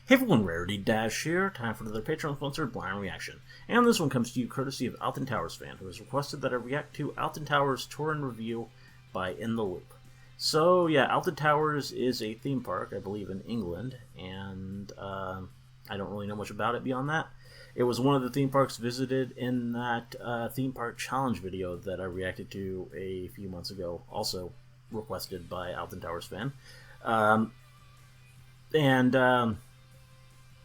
Hey everyone, Rarity Dash here. Time for another Patreon-sponsored blind reaction. And this one comes to you courtesy of Alton Towers fan, who has requested that I react to Alton Towers Tour and Review by In the Loop. So yeah, Alton Towers is a theme park, I believe in England, and I don't really know much about it beyond that. It was one of the theme parks visited in that theme park challenge video that I reacted to a few months ago, also requested by Alton Towers fan.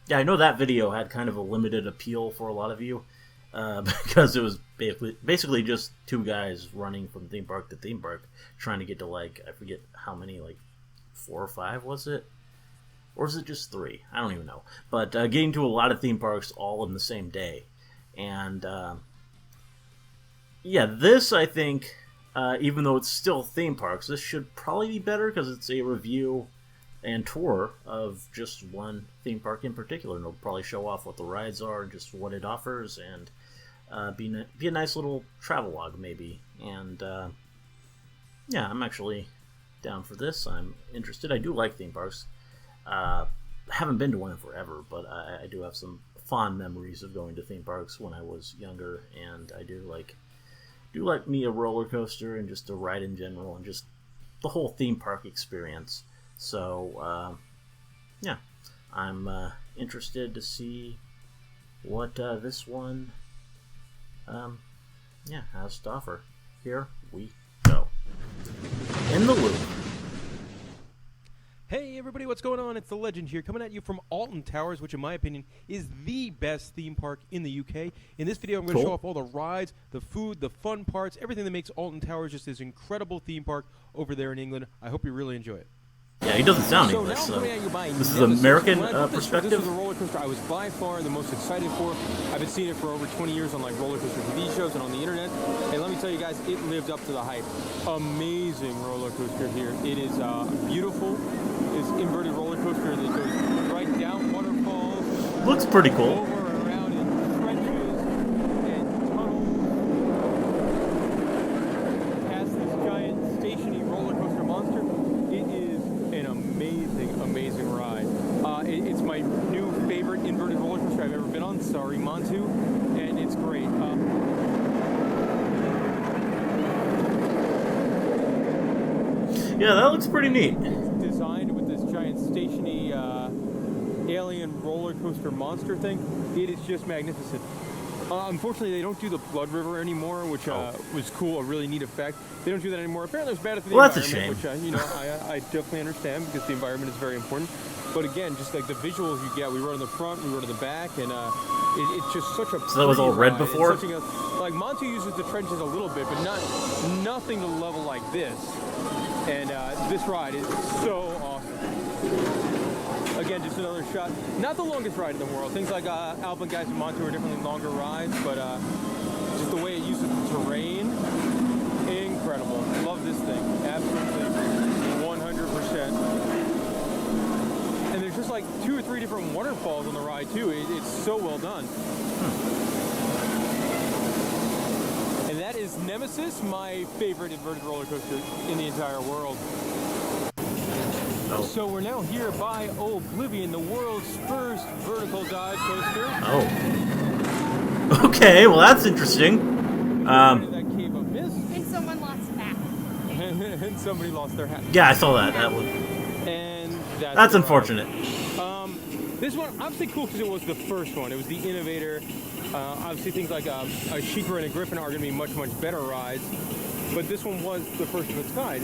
Yeah, I know that video had kind of a limited appeal for a lot of you, because it was basically just two guys running from theme park to theme park, trying to get to, like, I forget how many, like 4 or 5 was it? Or is it just 3? I don't even know. But getting to a lot of theme parks all in the same day. And, yeah, this, I think, even though it's still theme parks, this should probably be better because it's a review and tour of just one theme park in particular, and it'll probably show off what the rides are, just what it offers, and be a nice little travelogue maybe. And yeah, I'm actually down for this. I'm interested. I do like theme parks. Haven't been to one in forever, but I do have some fond memories of going to theme parks when I was younger, and I do like me a roller coaster and just a ride in general, and just the whole theme park experience. So, yeah, I'm interested to see what this one, yeah, has to offer. Here we go. In the Loop. Hey everybody, what's going on? It's the Legend here, coming at you from Alton Towers, which in my opinion is the best theme park in the UK. In this video I'm going to show off all the rides, the food, the fun parts, everything that makes Alton Towers just this incredible theme park over there in England. I hope you really enjoy it. Yeah, he doesn't sound English, so this is an American perspective. This was the roller coaster I was by far the most excited for. I've been seeing it for over 20 years on like roller coaster TV shows and on the internet. And let me tell you guys, it lived up to the hype. Amazing roller coaster here. It is beautiful. It's inverted roller coaster that goes right down waterfalls. Looks pretty cool. Over, around in trenches and tunnels. Past this giant stationary roller coaster monster. It is an amazing ride. It's my new favorite inverted roller coaster I've ever been on. Sorry, Montu, and it's great. Yeah, that looks pretty neat. It's designed with this giant stationary alien roller coaster monster thing. It is just magnificent. Unfortunately, they don't do the Blood River anymore, which was cool, a really neat effect. They don't do that anymore. Apparently, it's bad for the environment, that's a shame. Which you know, I definitely understand because the environment is very important. But again, just like the visuals you get, we rode in the front, we rode in the back, and it's just such a. So that was all red before. Like Monty uses the trenches a little bit, but nothing to the level like this. And this ride is so awesome. Again, just another shot. Not the longest ride in the world. Things like Alpine Guys and Montu are definitely longer rides, but just the way it uses the terrain, incredible. Love this thing. Absolutely 100%. And there's just like 2 or 3 different waterfalls on the ride, too. It's so well done. And that is Nemesis, my favorite inverted roller coaster in the entire world. So we're now here by Oblivion, the world's first vertical dive coaster. Oh. Okay, well that's interesting. That cave of mist. And someone lost a hat. And somebody lost their hat. Yeah, I saw that. That was. And that's unfortunate. This one, obviously cool because it was the first one. It was the innovator. Obviously things like a Sheikah and a Griffin are going to be much better rides. But this one was the first of its kind.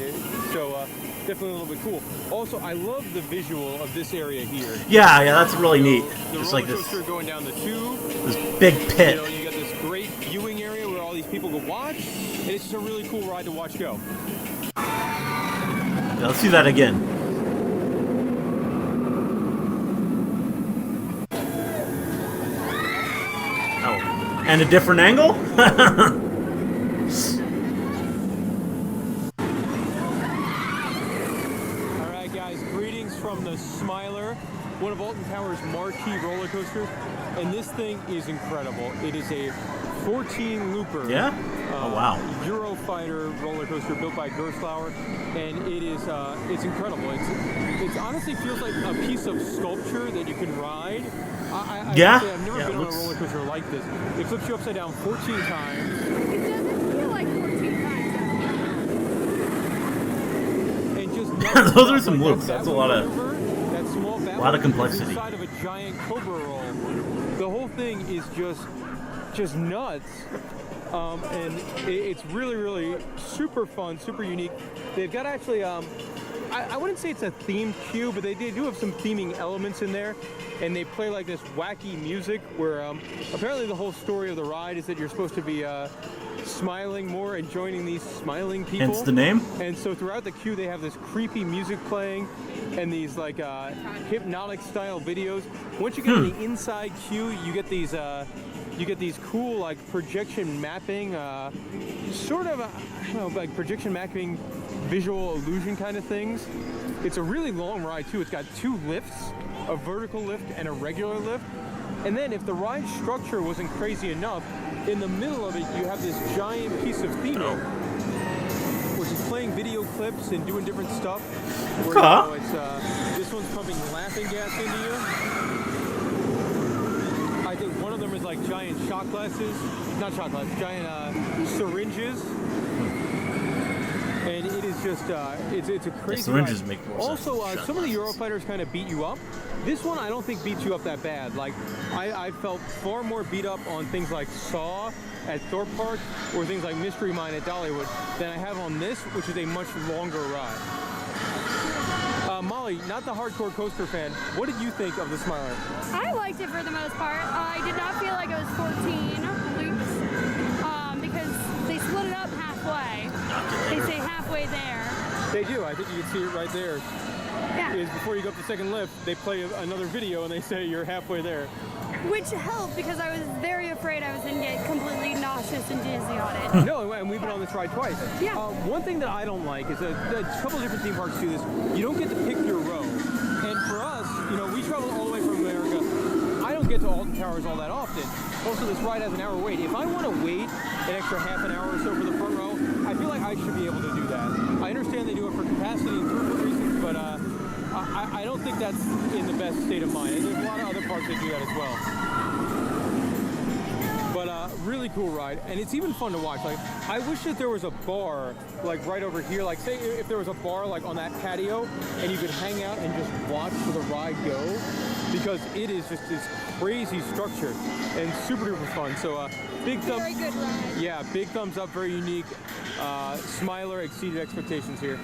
So definitely a little bit cool. Also, I love the visual of this area here. Yeah, that's really neat. The Just roller like this, coaster going down the tube. this big pit. You know, you got this great viewing area where all these people go watch, and it's just a really cool ride to watch go. Yeah, let's see that again. Oh, and a different angle? Alright guys, greetings from the Smiler. one of Alton Towers' marquee roller coasters, and this thing is incredible. It is a 14-looper. Yeah? Oh, wow. Eurofighter roller coaster built by Gerstlauer, and it is it's incredible. It honestly feels like a piece of sculpture that you can ride. I've never been on a roller coaster like this. It flips you upside down 14 times. It doesn't feel like 14 times. And just those are some loops. That's a lot of complexity. Inside of a giant cobra roll. The whole thing is just nuts. And it's really, really super fun, super unique. They've got actually, I wouldn't say it's a themed queue, but they do have some theming elements in there. And they play like this wacky music where apparently the whole story of the ride is that you're supposed to be smiling more and joining these smiling people. Hence the name. And so throughout the queue, they have this creepy music playing and these like hypnotic style videos. Once you get in the inside queue, you get these cool like projection mapping, sort of I don't know, like projection mapping, visual illusion kind of things. It's a really long ride too. It's got 2 lifts, a vertical lift and a regular lift. And then if the ride structure wasn't crazy enough, in the middle of it you have this giant piece of theming, which is playing video clips and doing different stuff. Where, you know, it's, this one's pumping laughing gas into you. I think one of them is like giant shot glasses, not shot glasses, giant syringes. And it is just, it's a crazy syringes ride. make more Also, sense. some of the Eurofighters kind of beat you up. This one I don't think beats you up that bad. Like, I felt far more beat up on things like Saw at Thorpe Park or things like Mystery Mine at Dollywood than I have on this, which is a much longer ride. Molly, not the hardcore coaster fan, what did you think of the Smiler? I liked it for the most part. I did not feel like it was 14 loops because they split it up halfway. They say halfway there. They do. I think you can see it right there. Yeah. Is before you go up the second lift, they play another video and they say you're halfway there. Which helped because I was very afraid I was going to get completely nauseous and dizzy on it. No, and we've been on this ride twice. Yeah. One thing that I don't like is that a couple of different theme parks do this. You don't get to pick your row. And for us, you know, we travel all the way from America. I don't get to Alton Towers all that often. Also, this ride has an hour wait. If I want to wait an extra half an hour or so for the front row, I feel like I should be able to do that. I understand they do it for capacity and throughput reasons, but I don't think that's in the best state of mind. And there's a lot of other parks that do that as well. But really cool ride, and it's even fun to watch. Like, I wish that there was a bar like right over here. Like, say if there was a bar like on that patio, and you could hang out and just watch the ride go, because it is just this crazy structure and super duper fun. So big thumbs. Very good ride. Yeah, big thumbs up. Very unique. Smiler exceeded expectations here.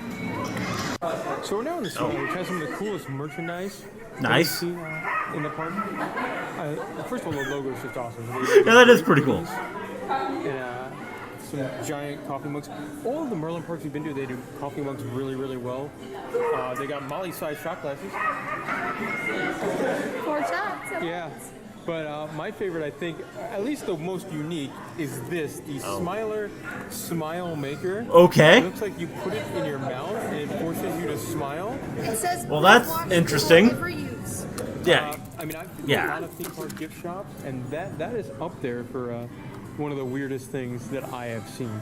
So we're now in the Smiler, which has some of the coolest merchandise. Nice. In the park. First of all, the logo is just awesome. Yeah, that is pretty cool. And some giant coffee mugs. All of the Merlin parks we've been to, they do coffee mugs really, really well. They got Molly-sized shot glasses. 4 shots. Yeah. But my favorite, I think, at least the most unique, is this, the Smiler Smile Maker. Okay. It looks like you put it in your mouth and it forces you to smile. It says, well, that's interesting. for use. Yeah. I mean, I've been to a lot of theme park gift shops, and that is up there for one of the weirdest things that I have seen.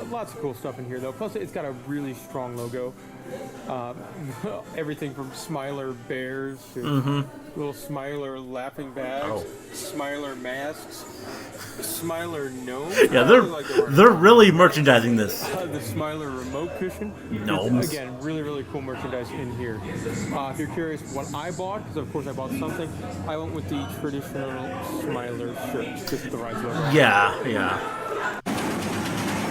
Lots of cool stuff in here, though. Plus, it's got a really strong logo. Everything from Smiler bears to little Smiler laughing bags, Smiler masks, Smiler gnomes. Yeah, they're really merchandising this. The Smiler remote cushion. Gnomes. Again, really, really cool merchandise in here. If you're curious what I bought, because of course I bought something, I went with the traditional Smiler shirt, just with the ride's logo. Yeah.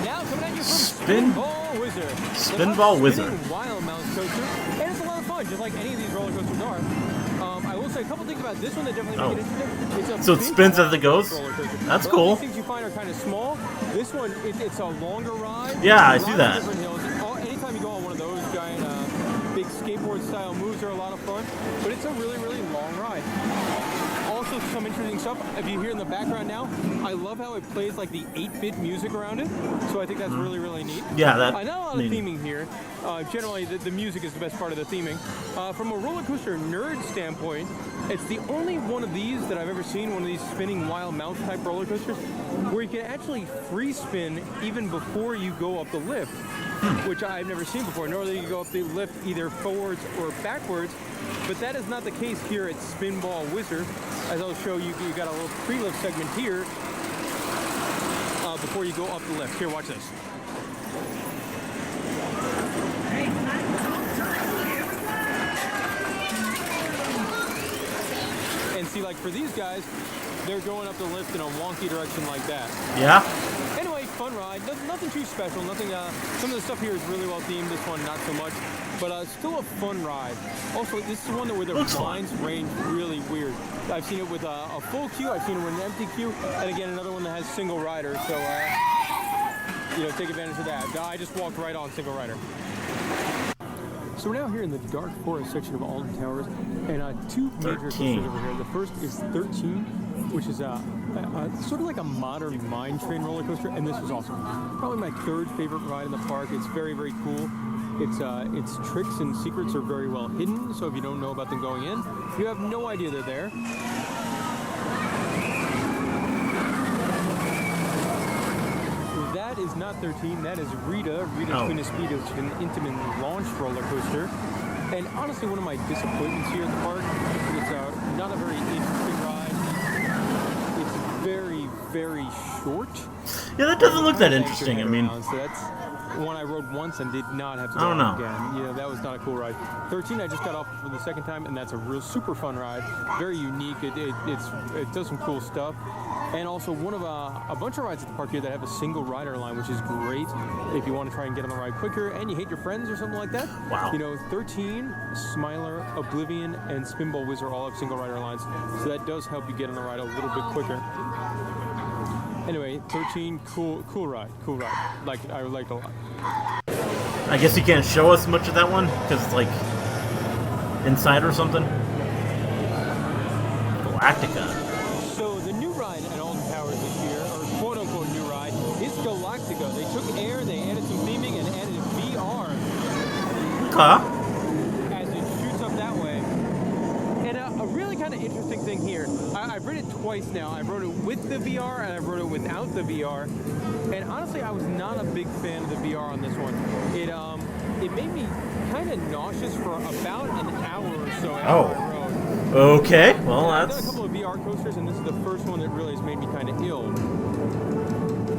Now coming at you from Spinball Whizzer. Spinball Whizzer. Wild mouse coaster, and it's a lot of fun, just like any of these roller coasters are. I will say a couple things about this one that definitely make it interesting. So it spins as it goes? That's cool. Things you find are kind of small. This one, it's a longer ride. Yeah, I see that. Different hills. Anytime you go on one of those giant, big skateboard-style moves are a lot of fun, but it's a really, really long ride. Also, also some interesting stuff. If you hear in the background now, I love how it plays like the 8-bit music around it. So I think that's really, really neat. Yeah, that. Not a lot of theming here. Generally, the music is the best part of the theming. From a roller coaster nerd standpoint, it's the only one of these that I've ever seen, one of these spinning wild mouth type roller coasters, where you can actually free spin even before you go up the lift, which I've never seen before. Normally you go up the lift either forwards or backwards, but that is not the case here at Spinball Whizzer. As I'll show you, you got a little pre-lift segment here before you go up the lift. Here, watch this. And see, like for these guys, they're going up the lift in a wonky direction like that. Yeah. Anyway, fun ride. Nothing too special. Nothing. Some of the stuff here is really well themed. This one, not so much. But still a fun ride. Also, this is one where the blinds range really weird. I've seen it with a full queue. I've seen it with an empty queue. And again, another one that has single rider. So, you know, take advantage of that. I just walked right on single rider. So we're now here in the Dark Forest section of Alton Towers, and two major coasters over here. The first is 13, which is sort of like a modern mine train roller coaster, and this was awesome. Probably my third favorite ride in the park. It's very, very cool. Its tricks and secrets are very well hidden, so if you don't know about them going in, you have no idea they're there. That is not 13, that is Rita. Rita's Twin Speed, which is an intimate launch roller coaster. And honestly, one of my disappointments here at the park, it's not a very interesting ride. It's very, very short. Yeah, that doesn't look that interesting. I mean, so that's one I rode once and did not have to go on again. Yeah, that was not a cool ride. 13, I just got off for the second time, and that's a real super fun ride. Very unique. It does some cool stuff. And also one of a bunch of rides at the park here that have a single rider line, which is great if you want to try and get on the ride quicker and you hate your friends or something like that. Wow. You know, 13, Smiler, Oblivion, and Spinball Whizzer all have single rider lines, so that does help you get on the ride a little bit quicker. Anyway, 13, cool ride. Like, I liked it a lot. I guess you can't show us much of that one because it's like inside or something. Galactica. So the new ride at Alton Towers this year, or quote-unquote new ride, is Galactica. They took air, they added some theming, and added VR. Okay. As it shoots up that way. And a really kind of interesting thing here. I've ridden it twice now. I rode it with the VR and I rode it without the VR. And honestly, I was not a big fan of the VR on this one. It made me kind of nauseous for about an hour or so after I rode. Okay, well I've that's... done a couple of VR coasters, and this is the first one that really has made me kind of ill.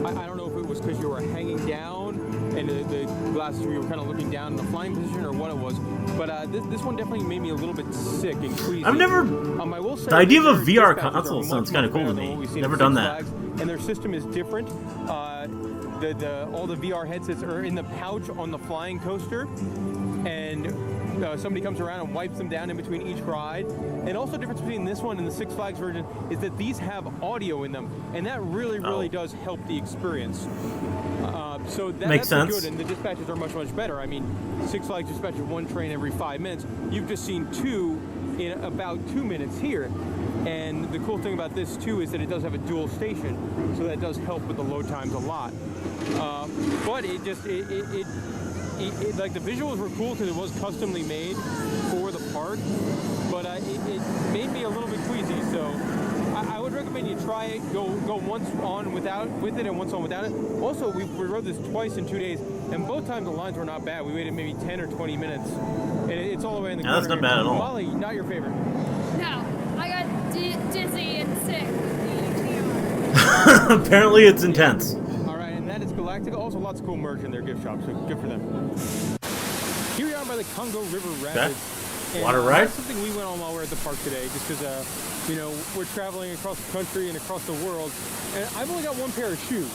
I don't know if it was because you were hanging down and the glasses were kind of looking down in the flying position or what it was, but this one definitely made me a little bit sick and queasy. I've never... I will say the idea of a VR console sounds kind of cool to me. Never done that. And their system is different. All the VR headsets are in the pouch on the flying coaster, and somebody comes around and wipes them down in between each ride. And also the difference between this one and the Six Flags version is that these have audio in them, and that really does help the experience. So that's good, and the dispatches are much better. I mean, Six Flags dispatches one train every 5 minutes. You've just seen two in about 2 minutes here. And the cool thing about this too is that it does have a dual station, so that does help with the load times a lot. But it just like the visuals were cool because it was customly made for the park, but it made me a little bit queasy. So I would recommend you try it. Go once on with it and once on without it. Also, we rode this twice in 2 days, and both times the lines were not bad. We waited maybe 10 or 20 minutes, and it's all the way in the corner. That's not bad at all. Molly, not your favorite? No, I got dizzy and sick. Apparently it's intense. Alright, and that is Galactica. Also lots of cool merch in their gift shop, so good for them. Here we are by the Congo River Rapids. Okay. Water ride? That's something we went on while we were at the park today, just because, you know, we're traveling across the country and across the world, and I've only got one pair of shoes,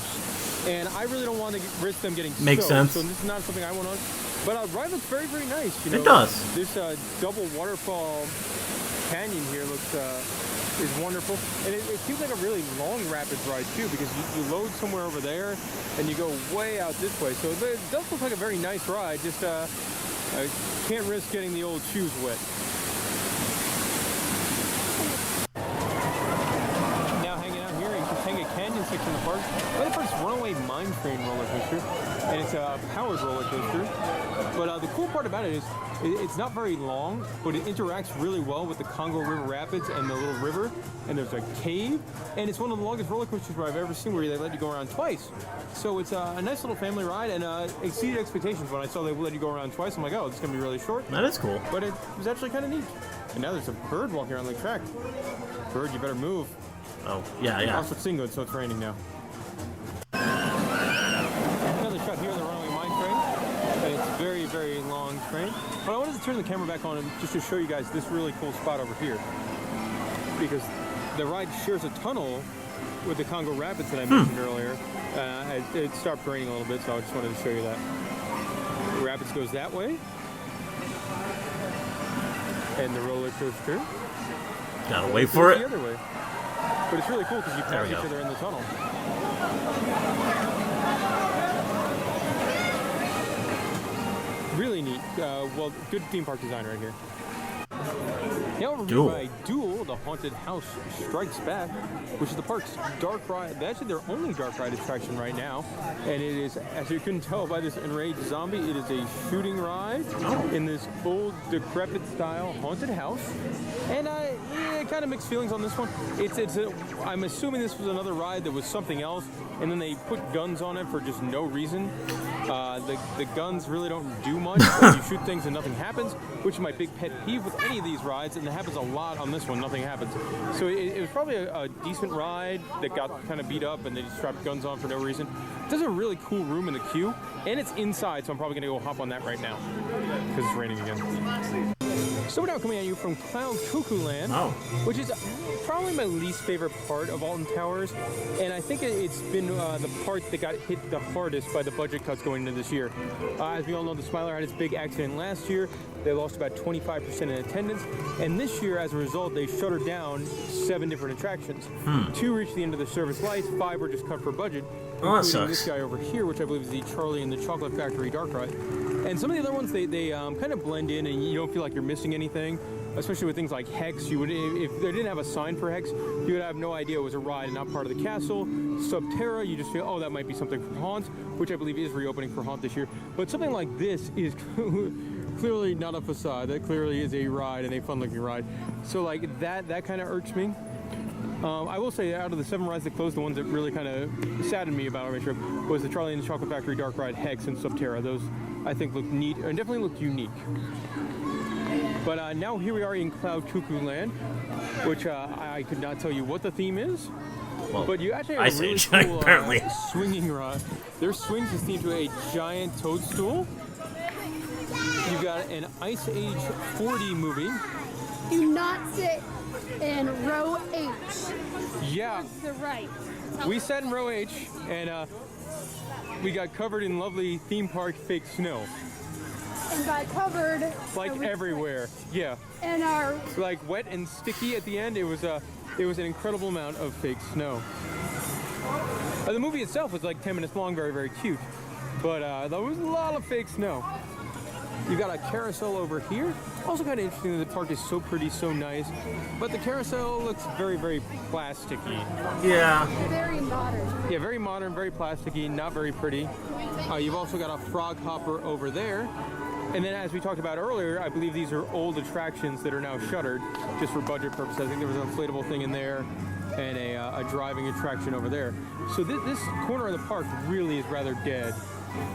and I really don't want to risk them getting Makes soaked, sense. so this is not something I want on. But ride looks very, very nice. You know, It does. This double waterfall canyon here is wonderful, and it seems like a really long rapids ride too, because you load somewhere over there and you go way out this way, so it does look like a very nice ride. Just I can't risk getting the old shoes wet. park. The other park's Runaway Mine Train roller coaster, and it's a powered roller coaster. But the cool part about it is it's not very long, but it interacts really well with the Congo River Rapids and the little river. And there's a cave, and it's one of the longest roller coasters I've ever seen where they let you go around twice. So it's a nice little family ride, and exceeded expectations. When I saw they let you go around twice, I'm like, oh, it's gonna be really short. That is cool. But it was actually kind of neat. And now there's a bird walking around the track. Bird, you better move. Oh, yeah. Also, it's good, so it's raining now. Another shot here on the Runaway Mine Train. And it's a very, very long train. But I wanted to turn the camera back on just to show you guys this really cool spot over here. Because the ride shares a tunnel with the Congo Rapids that I mentioned earlier. It stopped raining a little bit, so I just wanted to show you that. The rapids goes that way. And the roller coaster. Gotta wait for it. The other way. But it's really cool because you pass each other in the tunnel. Really neat. Well, good theme park design right here. Now we're reviewed by Duel, the haunted house strikes back, which is the park's dark ride. Actually, their only dark ride attraction right now, and it is, as you couldn't tell by this enraged zombie, it is a shooting ride in this old, decrepit style haunted house. And kind of mixed feelings on this one. I'm assuming this was another ride that was something else, and then they put guns on it for just no reason. The guns really don't do much. You shoot things and nothing happens, which is my big pet peeve with any of these rides, and it happens a lot on this one. Nothing happens. So it was probably a decent ride that got kind of beat up, and they just strapped guns on for no reason. It does have a really cool room in the queue, and it's inside, so I'm probably going to go hop on that right now because it's raining again. So we're now coming at you from Cloud Cuckoo Land, which is probably my least favorite part of Alton Towers, and I think it's been the part that got hit the hardest by the budget cuts going into this year. As we all know, the Smiler had its big accident last year. They lost about 25% in attendance, and this year, as a result, they shuttered down 7 different attractions. 2 reached the end of their service life, 5 were just cut for budget, including this guy over here, which I believe is the Charlie and the Chocolate Factory Dark Ride. And some of the other ones, they kind of blend in, and you don't feel like you're missing anything, especially with things like Hex. You would, if they didn't have a sign for Hex, you would have no idea it was a ride and not part of the castle. Subterra, you just feel, oh, that might be something from Haunt, which I believe is reopening for Haunt this year. But something like this is clearly not a facade. That clearly is a ride, and a fun-looking ride. So like that kind of irks me. I will say, out of the 7 rides that closed, the ones that really kind of saddened me about our trip was the Charlie and the Chocolate Factory Dark Ride, Hex, and Subterra. Those, I think, look neat and definitely look unique. But now here we are in Cloud Cuckoo Land, which I could not tell you what the theme is. Well, but you actually have a really cool swinging ride. Their swings is themed to a giant toadstool. You've got an Ice Age 4D movie. Do not sit in row H. Yeah. Towards the right. We sat in row H, and we got covered in lovely theme park fake snow. And by covered, like everywhere. Yeah. And our like wet and sticky at the end. It was an incredible amount of fake snow. The movie itself was like 10 minutes long, very, very cute. But there was a lot of fake snow. You've got a carousel over here. Also kind of interesting that the park is so pretty, so nice. But the carousel looks very, very plasticky. Yeah. Very modern. Yeah, very modern, very plasticky, not very pretty. You've also got a frog hopper over there. And then, as we talked about earlier, I believe these are old attractions that are now shuttered just for budget purposes. I think there was an inflatable thing in there and a driving attraction over there. So this corner of the park really is rather dead.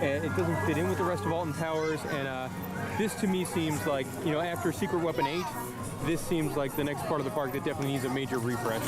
And it doesn't fit in with the rest of Alton Towers, and this to me seems like, you know, after Secret Weapon 8, this seems like the next part of the park that definitely needs a major refresh.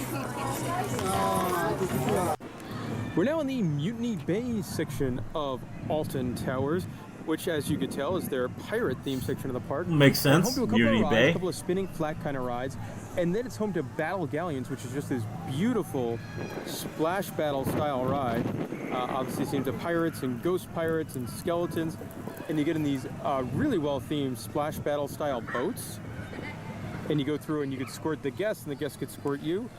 We're now in the Mutiny Bay section of Alton Towers, which, as you could tell, is their pirate theme section of the park. Makes sense. Mutiny Bay. A couple of spinning flat kind of rides, and then it's home to Battle Galleons, which is just this beautiful splash battle style ride. Obviously, seems to pirates and ghost pirates and skeletons, and you get in these really well themed splash battle style boats, and you go through and you could squirt the guests, and the guests could squirt you.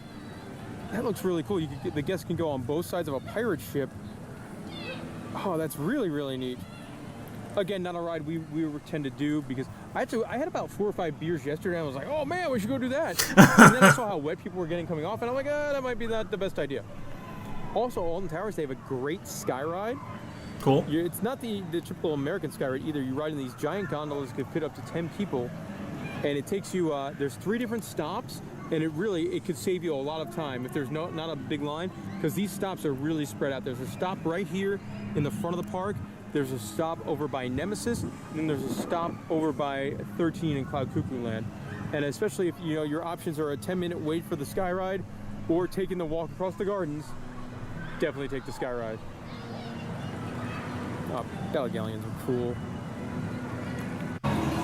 That looks really cool. The guests can go on both sides of a pirate ship. Oh, that's really, really neat. Again, not a ride we tend to do because I had about 4 or 5 beers yesterday, and I was like, oh man, we should go do that. And then I saw how wet people were getting coming off, and I'm like, that might be not the best idea. Also, Alton Towers, they have a great sky ride. Cool. It's not the typical American sky ride either. You ride in these giant gondolas that could fit up to 10 people, and it takes you, there's 3 different stops, and it could save you a lot of time if there's not a big line, because these stops are really spread out. There's a stop right here in the front of the park, there's a stop over by Nemesis, and then there's a stop over by 13 in Cloud Cuckoo Land. And especially if your options are a 10-minute wait for the sky ride or taking the walk across the gardens, definitely take the sky ride. Oh, Bella Galleons are cool.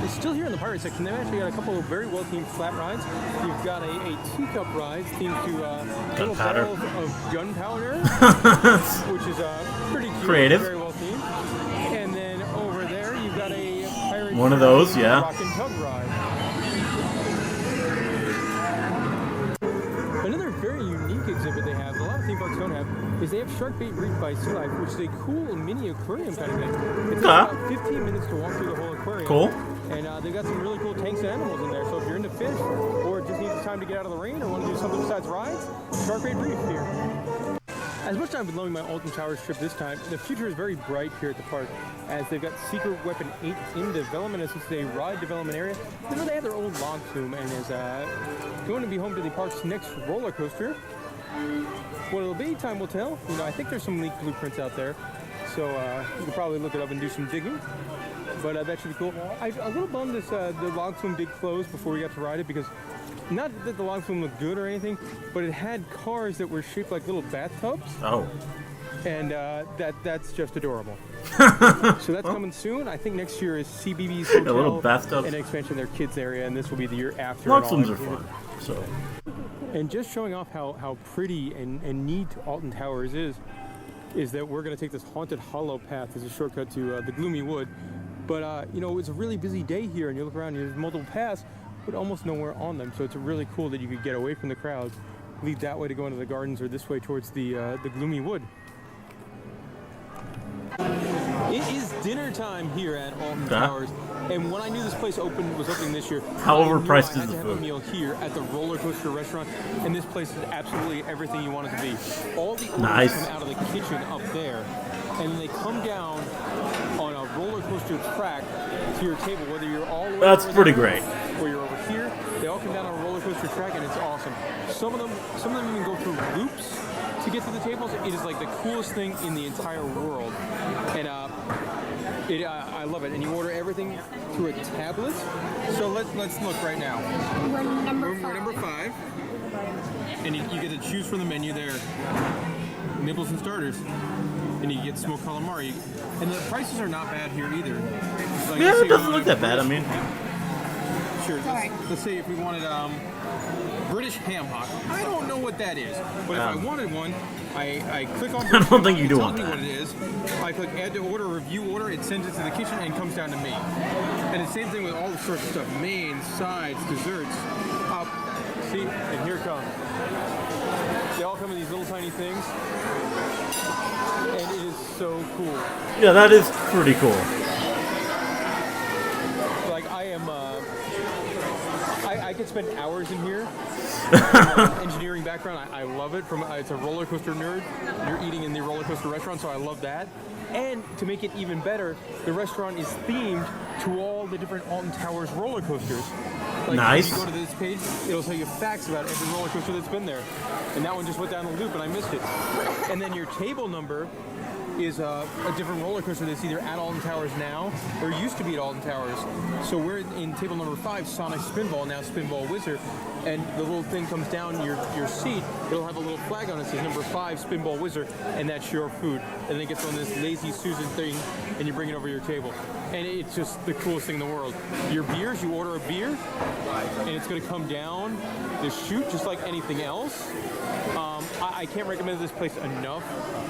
It's still here in the pirate section. They've actually got a couple of very well-themed flat rides. You've got a teacup ride themed to little barrels of gunpowder, which is pretty cute, creative, very well-themed. And then over there, you've got a pirate one of those, yeah. rock and tug ride. Another very unique exhibit they have, a lot of theme parks don't have, is they have Shark Bait Reef by Sea Life, which is a cool mini aquarium kind of thing. It takes about 15 minutes to walk through the whole aquarium. Cool. And they've got some really cool tanks and animals in there, so if you're into fish, or just need the time to get out of the rain, or want to do something besides rides, Shark Bait Reef here. As much as I've been loving my Alton Towers trip this time, the future is very bright here at the park, as they've got Secret Weapon 8 in development, as it's a ride development area. They have their old log flume, and is going to be home to the park's next roller coaster. What it'll be, time will tell. I think there's some leaked blueprints out there, so you can probably look it up and do some digging. But that should be cool. I'm a little bummed the log flume did close before we got to ride it, because not that the log flume looked good or anything, but it had cars that were shaped like little bathtubs. Oh. And that's just adorable. So that's coming soon. I think next year is CBB's Hotel, a little bathtub, and expansion of their kids area, and this will be the year after. Log flumes are fun. So. And just showing off how pretty and neat Alton Towers is that we're going to take this haunted hollow path as a shortcut to the gloomy wood. But it's a really busy day here, and you look around and there's multiple paths, but almost nowhere on them. So it's really cool that you could get away from the crowds, lead that way to go into the gardens, or this way towards the gloomy wood. It is dinner time here at Alton Towers, and when I knew this place was opening this year, how overpriced I is the had to have a meal here at the Rollercoaster Restaurant, and this place is absolutely everything you want it to be. All the orders come out of the kitchen up there, and then they come down on a roller coaster track to your table, whether you're all the way That's over pretty there, great. or you're over here. They all come down on a roller coaster track, and it's awesome. Some of them even go through loops to get to the tables. It is like the coolest thing in the entire world, and I love it. And you order everything through a tablet. So let's look right now. We're number We're number 5, and you get to choose from the menu there. Nibbles and starters, and you get smoked calamari, and the prices are not bad here either. Like, Yeah, it doesn't look that bad. I mean, sure. Let's say if we wanted British ham hock. I don't know what that is, but if I wanted one, I click on. I don't think you do want that. that. What it is. I click add to order, review order. It sends it to the kitchen and comes down to me. And the same thing with all the sorts of stuff: mains, sides, desserts. See, and here it comes. They all come in these little tiny things, and it is so cool. Yeah, that is pretty cool. Like I could spend hours in here. Engineering background, I love it. It's a roller coaster nerd. You're eating in the Rollercoaster Restaurant, so I love that. And to make it even better, the restaurant is themed to all the different Alton Towers roller coasters. Like, nice. If you go to this page, it'll tell you facts about every roller coaster that's been there. And that one just went down a loop and I missed it. And then your table number is a different roller coaster that's either at Alton Towers now or used to be at Alton Towers. So we're in table number 5, Sonic Spinball, now Spinball Whizzer, and the little thing comes down your seat. It'll have a little flag on it that says number 5 Spinball Whizzer, and that's your food. And then it gets on this Lazy Susan thing, and you bring it over your table. And it's just the coolest thing in the world. Your beers, you order a beer, and it's going to come down the chute just like anything else. I can't recommend this place enough.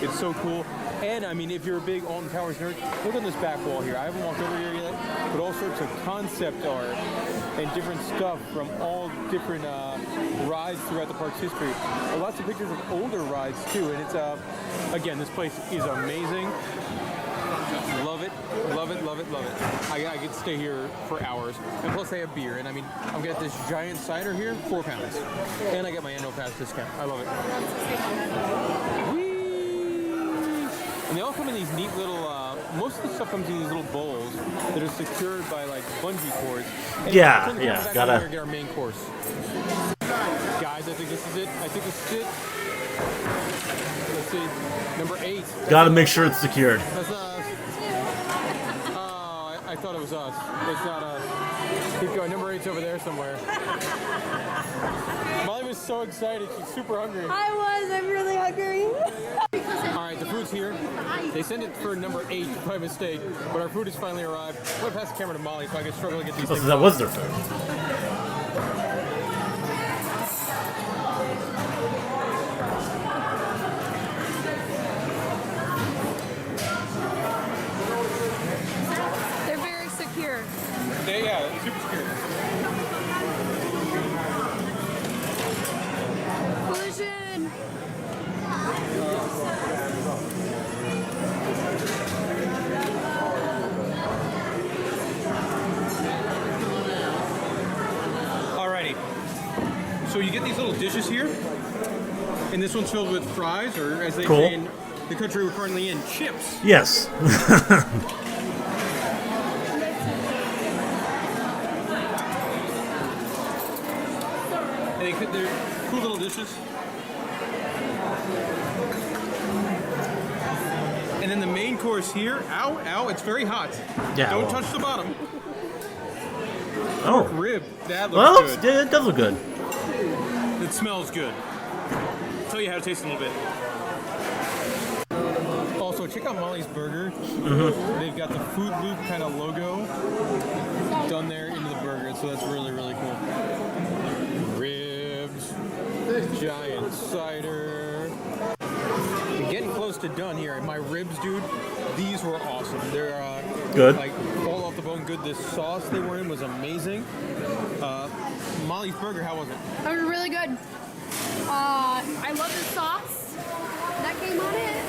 It's so cool. And I mean, if you're a big Alton Towers nerd, look on this back wall here. I haven't walked over here yet, but all sorts of concept art and different stuff from all different rides throughout the park's history. Lots of pictures of older rides too, and it's again, this place is amazing. Love it, love it, love it, love it. I could stay here for hours. And plus they have beer. And I mean, I've got this giant cider here, £4. And I get my annual pass discount. I love it. Whee! And they all come in these neat little, most of the stuff comes in these little bowls that are secured by like bungee cords. And Yeah, we're yeah, back gotta- over here and get our main course. Guys, I think this is it. I think this is it. Let's see, number 8. Gotta make sure it's secured. That's not us. Oh, I thought it was us. It's not us. Keep going. Number 8's over there somewhere. Molly was so excited. She's super hungry. I'm really hungry. All right, the food's here. They sent it for number 8 by mistake, but our food has finally arrived. I'm gonna pass the camera to Molly so I can struggle to get these Oh, things. so that was their food. They're very secure. Yeah, super secure. Collision. Alrighty. So you get these little dishes here, and this one's filled with fries, or as they Cool. say in the country we're currently in, chips. Yes. They're cool little dishes. And then the main course here, ow, ow, it's very hot. Yeah, Don't well. touch the bottom. Oh. Rib, that Well, looks good. it does look good. It smells good. I'll tell you how to taste it in a little bit. Also, check out Molly's Burger. They've got the Food Loop kind of logo done there into the burger, so that's really, really cool. Ribs, giant cider. We're getting close to done here. My ribs, dude, these were awesome. They're Good. like all off the bone good. This sauce they were in was amazing. Molly's Burger, how was it? That was really good. I love the sauce that came on it.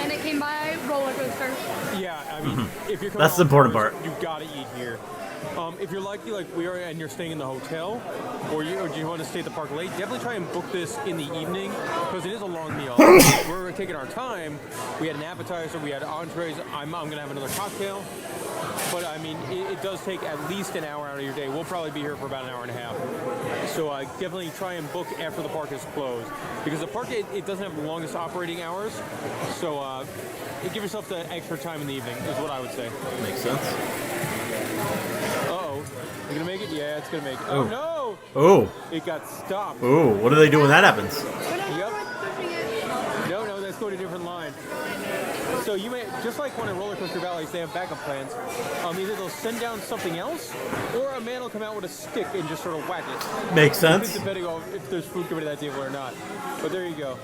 And it came by Rollercoaster. Yeah, I mean, if you're coming That's the on important tours, part. You've got to eat here. If you're lucky, like we are, and you're staying in the hotel, or you want to stay at the park late, definitely try and book this in the evening because it is a long meal. We're taking our time. We had an appetizer, we had entrees. I'm gonna have another cocktail, but I mean, it does take at least an hour out of your day. We'll probably be here for about an hour and a half. So definitely try and book after the park is closed because the park it doesn't have the longest operating hours. So give yourself the extra time in the evening is what I would say. Makes sense. Uh-oh. You gonna make it? Yeah, it's gonna make it. Oh, no! Oh. It got stopped. Oh. What do they do when that happens? Yep. No, that's going to a different line. So you may, just like one in Rollercoaster Valleys, they have backup plans. Either they'll send down something else, or a man will come out with a stick and just sort of whack it. Makes sense. Depending on if there's food coming to that table or not. But there you go.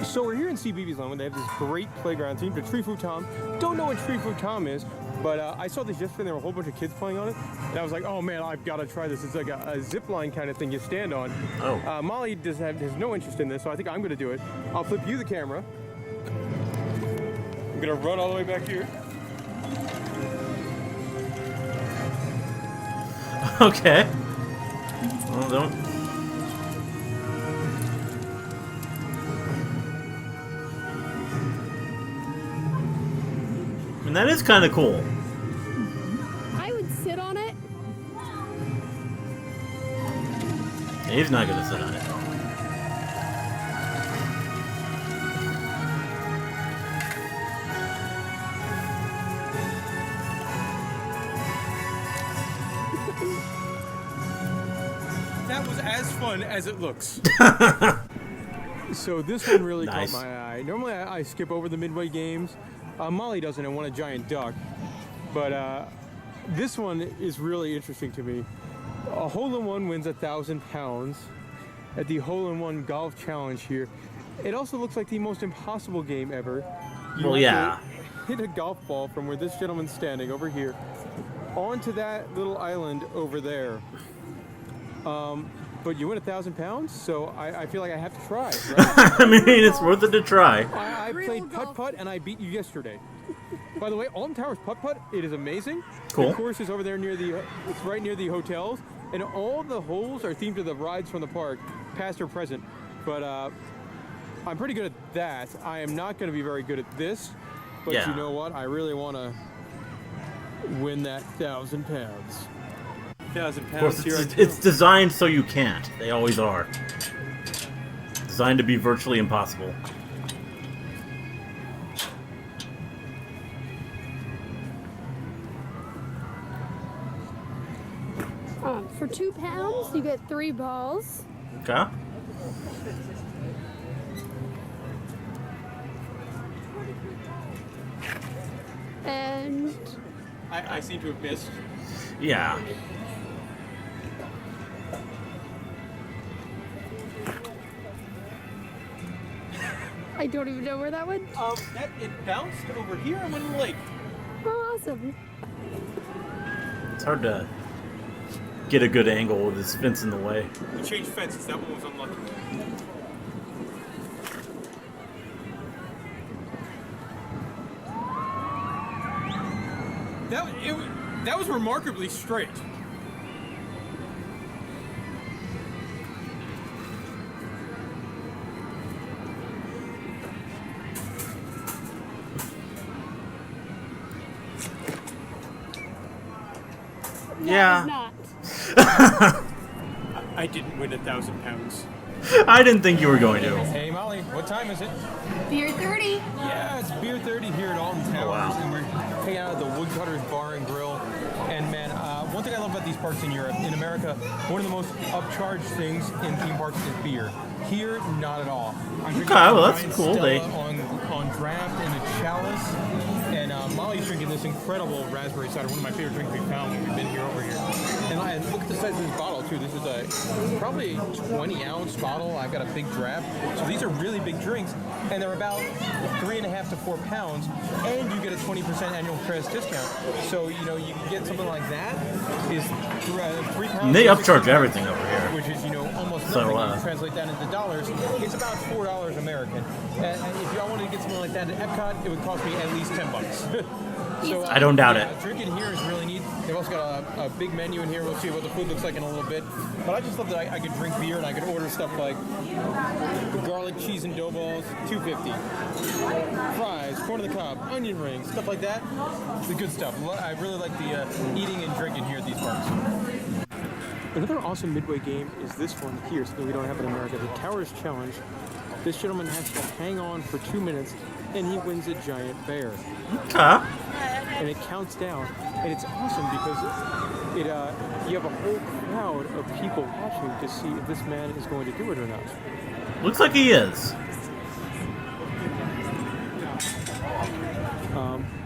So we're here in CBeebies Land. They have this great playground theme to Tree Fu Tom. Don't know what Tree Fu Tom is, but I saw this yesterday and there were a whole bunch of kids playing on it. And I was like, oh man, I've got to try this. It's like a zip line kind of thing you stand on. Oh. Molly has no interest in this, so I think I'm going to do it. I'll flip you the camera. I'm going to run all the way back here. Okay. Well, don't. And that is kind of cool. I would sit on it. He's not going to sit on it. That was as fun as it looks. So this one really Nice. caught my eye. Normally I skip over the midway games. Molly doesn't and won a giant duck. But this one is really interesting to me. A hole-in-one wins £1,000 at the hole-in-one golf challenge here. It also looks like the most impossible game ever. You Well, have yeah. to hit a golf ball from where this gentleman's standing over here onto that little island over there. But you win £1,000, so I feel like I have to try. Right? I mean, it's worth it to try. I played putt-putt and I beat you yesterday. By the way, Alton Towers putt-putt, it is amazing. Cool. The course is over there it's right near the hotels, and all the holes are themed to the rides from the park, past or present. But I'm pretty good at that. I am not going to be very good at this, but Yeah. you know what? I really want to win that 1,000 pounds. 1,000 Of pounds course, here. it's designed so you can't. They always are. Designed to be virtually impossible. For £2, you get 3 balls. Okay. And I seem to have missed. Yeah. I don't even know where that went. It bounced over here and went in the lake. Oh, awesome. It's hard to get a good angle with this fence in the way. We changed fences. That one was unlucky. That was remarkably straight. Yeah. Not. I didn't win 1,000 pounds. I didn't think you were going to. Hey Molly, what time is it? Beer 30. Yeah, it's Beer 30 here at Alton Towers, wow. and we're hanging out at the Woodcutters Bar and Grill. And man, one thing I love about these parks in Europe, in America, one of the most upcharged things in theme parks is beer. Here, not at all. I'm drinking Okay, well, a that's giant cool. Stella They- on draft in a chalice, and Molly's drinking this incredible raspberry cider, one of my favorite drinks we've found when we've been here over here. And look at the size of this bottle too. This is probably a 20-ounce bottle. I've got a big draft, so these are really big drinks, and they're about 3.5 to 4 pounds, and you get a 20% annual credits discount. So you know you can get something like that is 3 pounds. And they upcharge everything over here. Which is, you know, almost So, nothing. You translate that into dollars, it's about $4 American. And if y'all wanted to get something like that at Epcot, it would cost me at least $10. So, I don't doubt it. Drinking here is really neat. They've also got a big menu in here. We'll see what the food looks like in a little bit. But I just love that I could drink beer and I could order stuff like garlic, cheese, and dough balls, $2.50. Fries, corn on the cob, onion rings, stuff like that. The good stuff. I really like the eating and drinking here at these parks. Another awesome midway game is this one here, something we don't have in America, the Towers Challenge. This gentleman has to hang on for 2 minutes, and he wins a giant bear. Okay. And it counts down, and it's awesome because you have a whole crowd of people watching to see if this man is going to do it or not. Looks like he is.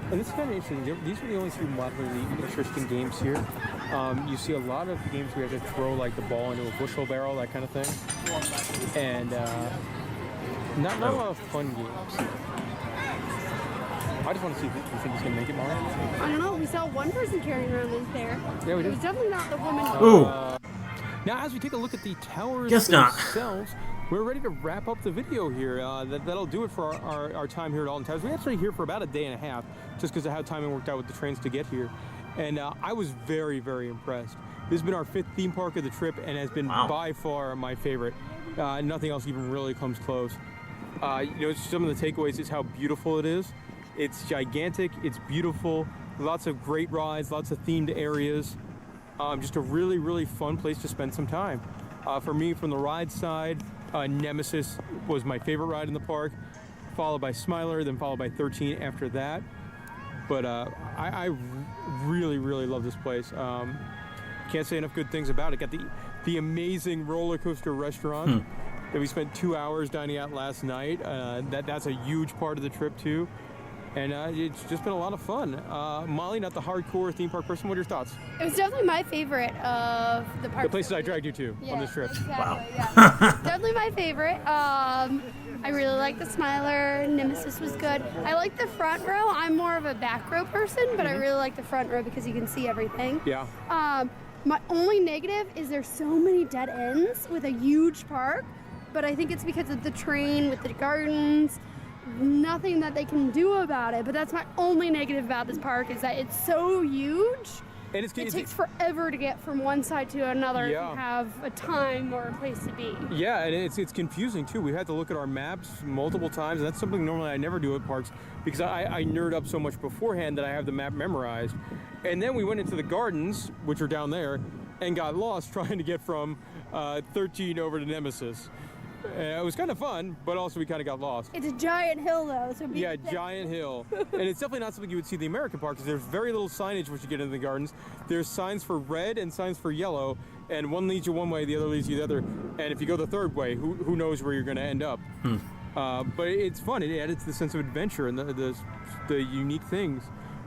And this is kind of interesting. These are the only 2 moderately interesting games here. You see a lot of games where you have to throw like the ball into a bushel barrel, that kind of thing. And not a lot of fun games. I just want to see if you think he's going to make it, Molly. I don't know. We saw one person carrying around this bear. Yeah, we It did. was definitely not the woman. Ooh. Now, as we take a look at the towers Guess not. themselves, we're ready to wrap up the video here. That'll do it for our time here at Alton Towers. We're actually here for about a day and a half, just because of how timing worked out with the trains to get here. And I was very, very impressed. This has been our 5th theme park of the trip and has been by far my favorite. Nothing else even really comes close. You know, some of the takeaways is how beautiful it is. It's gigantic, it's beautiful, lots of great rides, lots of themed areas. Just a really, really fun place to spend some time. For me, from the ride side, Nemesis was my favorite ride in the park, followed by Smiler, then followed by 13 after that. But I really, really love this place. Can't say enough good things about it. Got the amazing Rollercoaster Restaurant that we spent 2 hours dining at last night. That's a huge part of the trip too. And it's just been a lot of fun. Molly, not the hardcore theme park person, what are your thoughts? It was definitely my favorite of the parks. The places I dragged you to on this trip. Exactly, Wow. Yeah. Definitely my favorite. I really like the Smiler. Nemesis was good. I like the front row. I'm more of a back row person, but I really like the front row because you can see everything. Yeah. My only negative is there's so many dead ends with a huge park, but I think it's because of the train with the gardens. Nothing that they can do about it, but that's my only negative about this park is that it's so huge And it takes forever to get from one side to another if you have a time or a place to be. Yeah, and it's confusing too. We had to look at our maps multiple times. And that's something normally I never do at parks because I nerd up so much beforehand that I have the map memorized. And then we went into the gardens, which are down there, and got lost trying to get from 13 over to Nemesis. It was kind of fun, but also we kind of got lost. It's a giant hill, though. So giant hill. And it's definitely not something you would see in the American parks. There's very little signage once you get into the gardens. There's signs for red and signs for yellow, and one leads you one way, the other leads you the other. And if you go the third way, who knows where you're going to end up? But it's fun. It adds the sense of adventure and the unique things.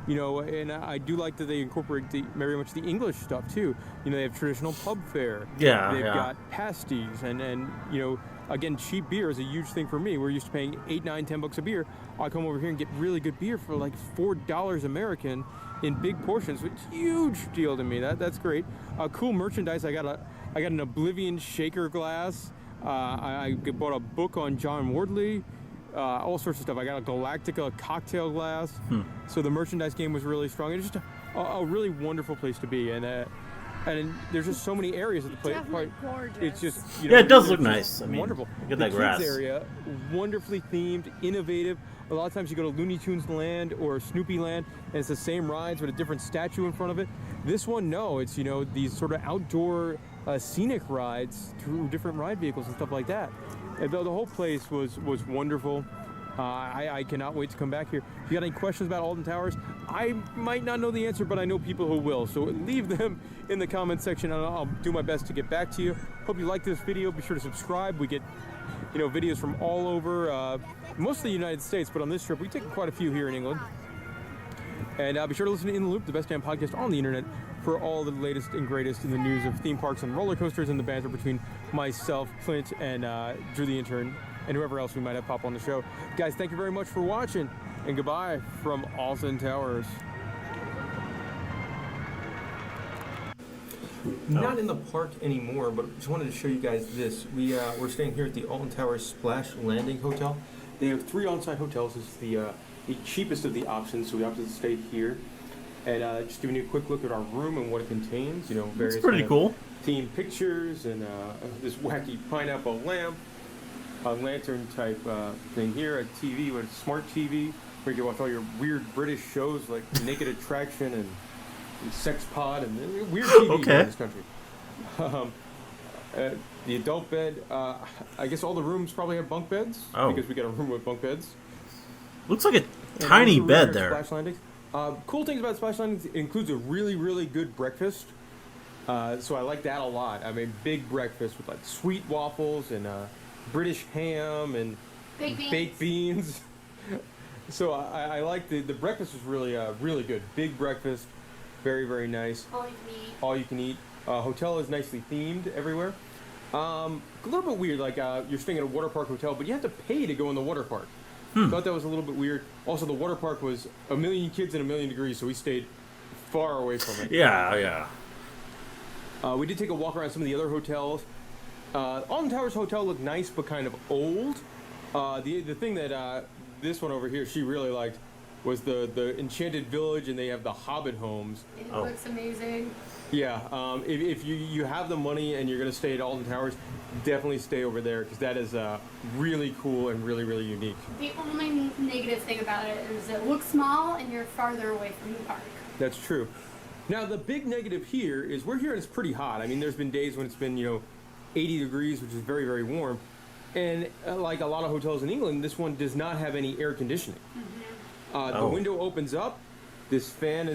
You know, and I do like that they incorporate very much the English stuff too. You know, they have traditional pub fare. They've got pasties and you know, again, cheap beer is a huge thing for me. We're used to paying $8, $9, $10 a beer. I come over here and get really good beer for like $4 American in big portions. It's a huge deal to me. That's great. Cool merchandise. I got an Oblivion shaker glass. I bought a book on John Wardley. All sorts of stuff. I got a Galactica cocktail glass. So the merchandise game was really strong. It's just a really wonderful place to be, and there's just so many areas at the place. Gorgeous. It's just it does look nice. I mean, wonderful. Get the that grass. kids area, wonderfully themed, innovative. A lot of times you go to Looney Tunes Land or Snoopy Land, and it's the same rides with a different statue in front of it. This one, no, it's these sort of outdoor scenic rides through different ride vehicles and stuff like that. And the whole place was wonderful. I cannot wait to come back here. If you got any questions about Alton Towers, I might not know the answer, but I know people who will. So leave them in the comment section, and I'll do my best to get back to you. Hope you like this video. Be sure to subscribe. We get videos from all over, most of the United States, but on this trip, we take quite a few here in England. And be sure to listen to In the Loop, the best damn podcast on the internet, for all the latest and greatest in the news of theme parks and roller coasters and the banter between myself, Clint, and Drew the intern, and whoever else we might have pop on the show. Guys, thank you very much for watching, and goodbye from Alton Towers. Not in the park anymore, but just wanted to show you guys this. We're staying here at the Alton Towers Splash Landing Hotel. They have 3 on-site hotels. This is the cheapest of the options, so we opted to stay here. And just giving you a quick look at our room and what it contains. Various it's pretty cool. Themed pictures and this wacky pineapple lamp, a lantern type thing here, a TV with a smart TV where you can watch all your weird British shows like Naked Attraction and Sex Pod and weird TV in this country. The adult bed, I guess all the rooms probably have bunk beds because we got a room with bunk beds. Looks like a tiny bed there. Splash Landings. Cool things about Splash Landings, it includes a really, really good breakfast. So I like that a lot. I mean, big breakfast with like sweet waffles and British ham and baked beans. So I like the breakfast was really, really good. Big breakfast, very, very nice. All you can eat. Hotel is nicely themed everywhere. A little bit weird, like you're staying at a water park hotel, but you have to pay to go in the water park. Thought that was a little bit weird. Also, the water park was 1 million kids and 1 million degrees, so we stayed far away from it. Yeah. We did take a walk around some of the other hotels. Alton Towers Hotel looked nice, but kind of old. The thing that this one over here she really liked was the Enchanted Village, and they have the Hobbit homes. It looks amazing. Yeah, if you have the money and you're going to stay at Alton Towers, definitely stay over there because that is really cool and really, really unique. The only negative thing about it is it looks small and you're farther away from the park. That's true. Now, the big negative here is we're here and it's pretty hot. I mean, there's been days when it's been, 80 degrees, which is very, very warm. And like a lot of hotels in England, this one does not have any air conditioning. The window opens up. This fan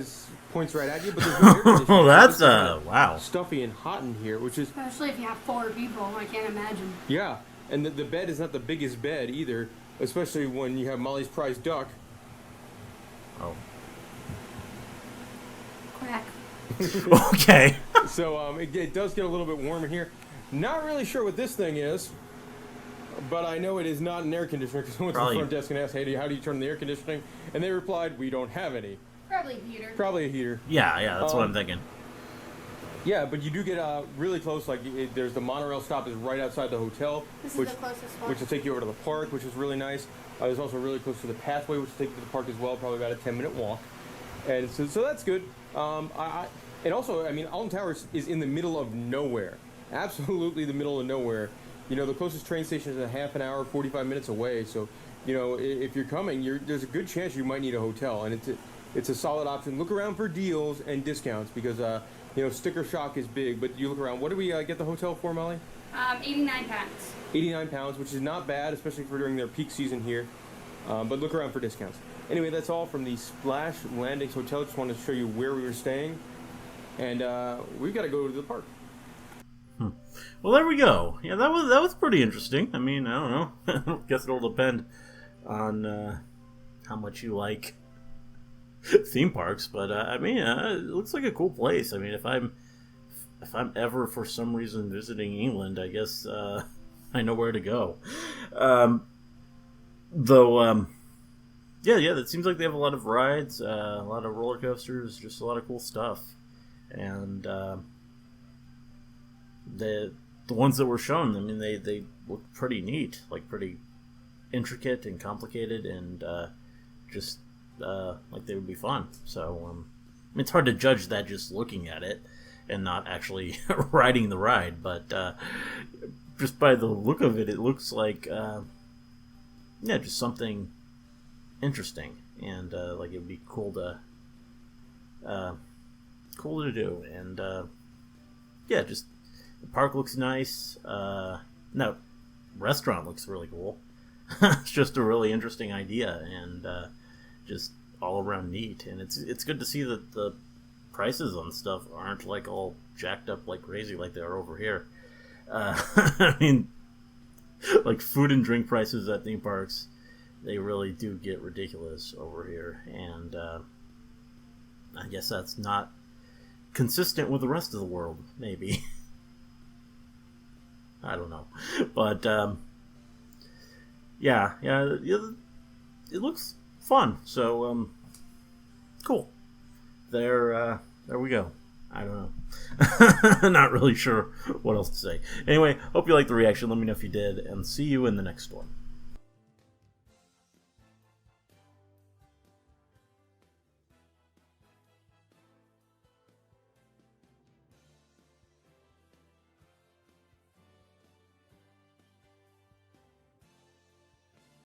points right at you, but there's no air conditioning. Oh, that's wow. Stuffy and hot in here, which is especially if you have 4 people. I can't imagine. Yeah, and the bed is not the biggest bed either, especially when you have Molly's Prize Duck. Oh. Quack. Okay. So it does get a little bit warm in here. Not really sure what this thing is, but I know it is not an air conditioner because I went to the front desk and asked, "Hey, how do you turn the air conditioning?" And they replied, "We don't have any." Probably a heater. Probably a heater. Yeah, that's what I'm thinking. Yeah, but you do get really close. Like there's the monorail stop is right outside the hotel, This is the closest one. which will take you over to the park, which is really nice. There's also really close to the pathway, which will take you to the park as well, probably about a 10-minute walk. And so that's good. And also, I mean, Alton Towers is in the middle of nowhere. Absolutely the middle of nowhere. You know, the closest train station is a half an hour, 45 minutes away. So, you know, if you're coming, there's a good chance you might need a hotel. And it's a solid option. Look around for deals and discounts because, you know, sticker shock is big. But you look around. What do we get the hotel for, Molly? 89 pounds. 89 pounds, which is not bad, especially for during their peak season here. But look around for discounts. Anyway, that's all from the Splash Landings Hotel. Just wanted to show you where we were staying. And we've got to go to the park. Well, there we go. Yeah, that was pretty interesting. I mean, I don't know. I guess it'll depend on how much you like theme parks. But I mean, it looks like a cool place. I mean, if I'm ever for some reason visiting England, I guess I know where to go. Yeah, it seems like they have a lot of rides, a lot of roller coasters, just a lot of cool stuff. And the ones that were shown, I mean, they look pretty neat, like pretty intricate and complicated, and just like they would be fun. So I mean, it's hard to judge that just looking at it and not actually riding the ride, but just by the look of it, it looks like just something interesting, and like it would be cool to do. And just the park looks nice. No, restaurant looks really cool. It's just a really interesting idea, and just all around neat. And it's good to see that the prices on stuff aren't like all jacked up like crazy like they are over here. I mean, like food and drink prices at theme parks, they really do get ridiculous over here, and I guess that's not consistent with the rest of the world, maybe. I don't know, but yeah, it looks fun. So cool. There we go. I don't know. Not really sure what else to say. Anyway, hope you liked the reaction. Let me know if you did, and see you in the next one.